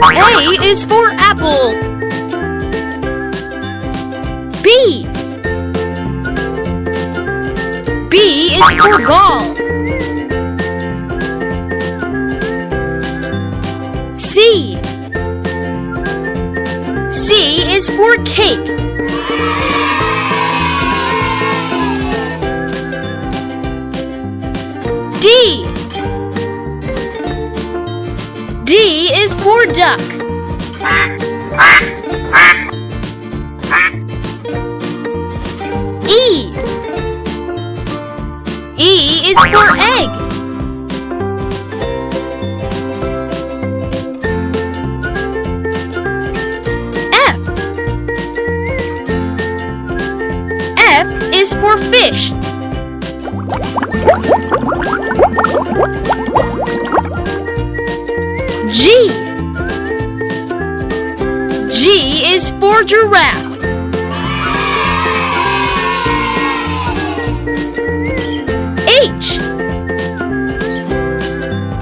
A is for apple. B. B is for ball. C. C is for cake. D. D is for duck. E. E is for egg. F. F is for fish. G. G is for giraffe. H.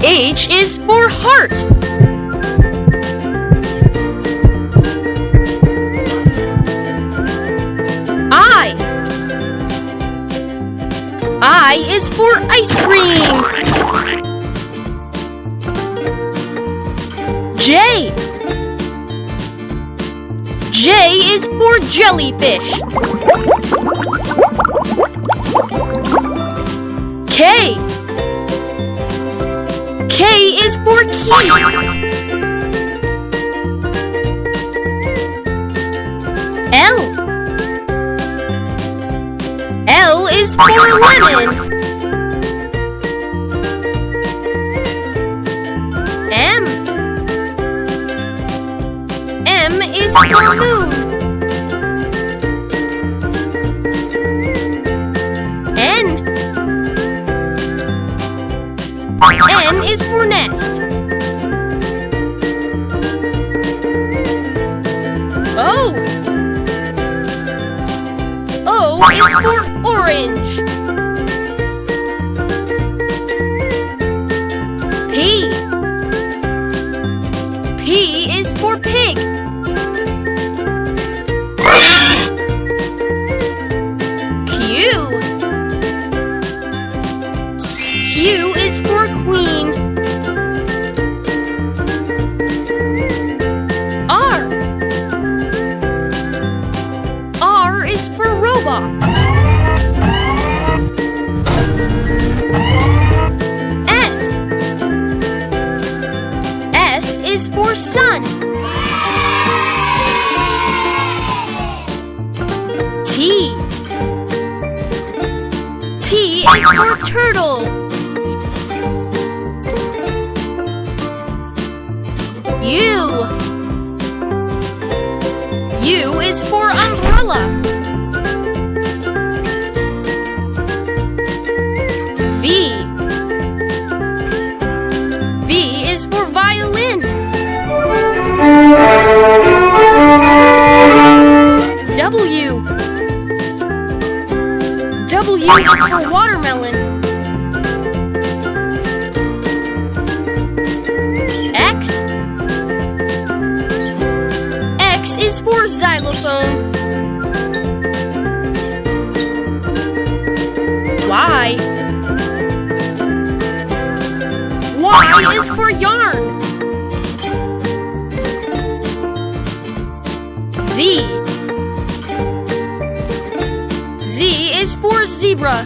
H is for heart. I. I is for ice cream. J. J is for jellyfish. K. K is for key. L. L is for lemon. M. M is for moon. N. N is for nest. O. O is for orange. P. P is for pig. Q. Q is for queen. R. R is for robot. S. S is for sun. T. T is for turtle. U. U is for umbrella. V. V is for violin. W. W is for watermelon. X. X is for xylophone. Y. Y is for yarn. Z. Z is for zebra.